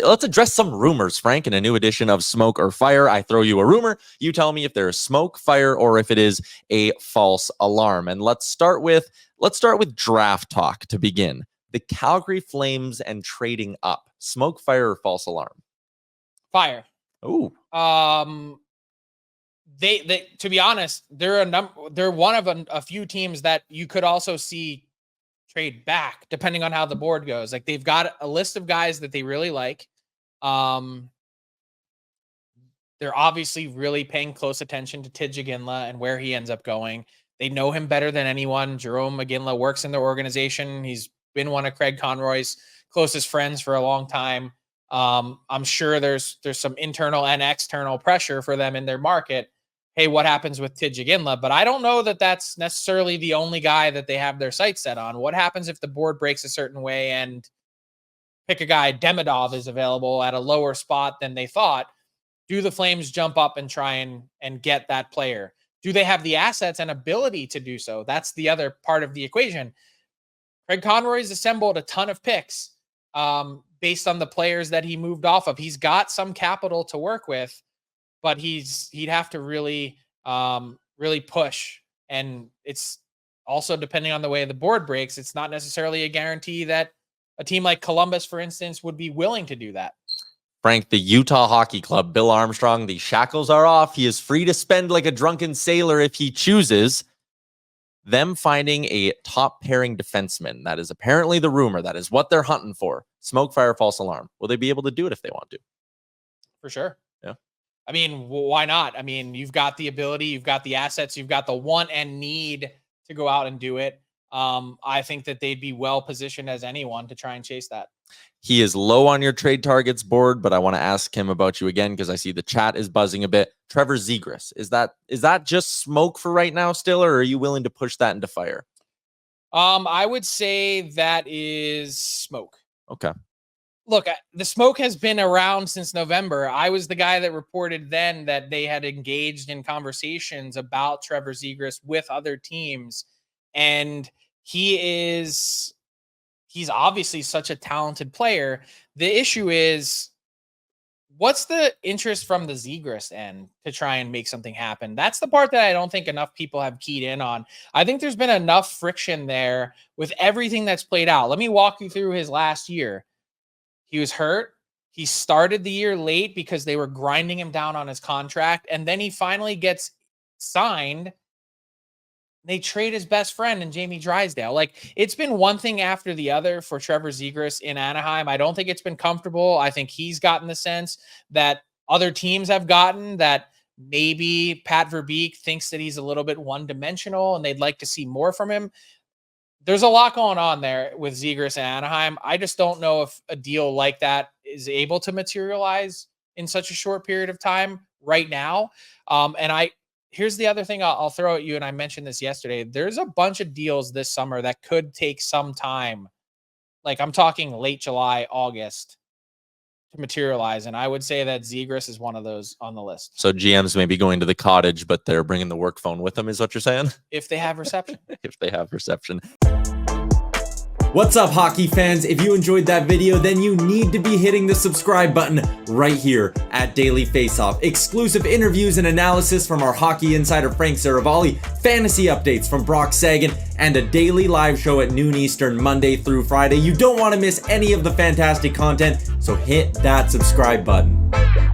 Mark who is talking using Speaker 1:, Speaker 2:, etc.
Speaker 1: let's address some rumors, Frank, in a new edition of Smoke or Fire. I throw you a rumor. You tell me if there is smoke, fire, or if it is a false alarm. And let's start with draft talk to begin. The Calgary Flames and trading up. Smoke, fire, or false alarm?
Speaker 2: Fire.
Speaker 1: Ooh.
Speaker 2: They to be honest, they're one of a few teams that you could also see trade back depending on how the board goes. Like, they've got a list of guys that they really like. They're obviously really paying close attention to Tidge Iginla and where he ends up going. They know him better than anyone. Jerome Iginla works in their organization. He's been one of Craig Conroy's closest friends for a long time. I'm sure there's some internal and external pressure for them in their market. Hey, what happens with Tidge Iginla? But I don't know that that's necessarily the only guy that they have their sights set on. What happens if the board breaks a certain way and pick a guy, Demidov is available at a lower spot than they thought? Do the Flames jump up and try and get that player? Do they have the assets and ability to do so? That's the other part of the equation. Craig Conroy's assembled a ton of picks based on the players that he moved off of. He's got some capital to work with, but he'd have to really push. And it's also depending on the way the board breaks. It's not necessarily a guarantee that a team like Columbus, for instance, would be willing to do that.
Speaker 1: Frank, the Utah Hockey Club, Bill Armstrong, the shackles are off. He is free to spend like a drunken sailor if he chooses. Them finding a top pairing defenseman. That is apparently the rumor. That is what they're hunting for. Smoke, fire, false alarm. Will they be able to do it if they want to?
Speaker 2: For sure.
Speaker 1: Yeah.
Speaker 2: I mean, why not? I mean, you've got the ability, you've got the assets, you've got the want and need to go out and do it. I think that they'd be well positioned as anyone to try and chase that.
Speaker 1: He is low on your trade targets board, but I want to ask him about you again because I see the chat is buzzing a bit. Trevor Zegras, is that just smoke for right now still, or are you willing to push that into fire?
Speaker 2: I would say that is smoke.
Speaker 1: Okay.
Speaker 2: Look, the smoke has been around since November. I was the guy that reported then that they had engaged in conversations about Trevor Zegras with other teams, and he's obviously such a talented player. The issue is, what's the interest from the Zegras end to try and make something happen? That's the part that I don't think enough people have keyed in on. I think there's been enough friction there with everything that's played out. Let me walk you through his last year. He was hurt. He started the year late because they were grinding him down on his contract. And then he finally gets signed. They trade his best friend and Jamie Drysdale. Like, it's been one thing after the other for Trevor Zegras in Anaheim. I don't think it's been comfortable. I think he's gotten the sense that other teams have gotten, that maybe Pat Verbeek thinks that he's a little bit one-dimensional and they'd like to see more from him. There's a lot going on there with Zegras and Anaheim. I just don't know if a deal like that is able to materialize in such a short period of time right now. Here's the other thing I'll throw at you, and I mentioned this yesterday. There's a bunch of deals this summer that could take some time. Like, I'm talking late July, August to materialize, and I would say that Zegras is one of those on the list.
Speaker 1: So GMs may be going to the cottage, but they're bringing the work phone with them, is what you're saying?
Speaker 2: If they have reception.
Speaker 1: If they have reception.
Speaker 3: What's up, hockey fans? If you enjoyed that video, then you need to be hitting the subscribe button right here at Daily Faceoff. Exclusive interviews and analysis from our hockey insider Frank Saravalli, fantasy updates from Brock Sagan, and a daily live show at noon Eastern, Monday through Friday. You don't want to miss any of the fantastic content, so hit that subscribe button.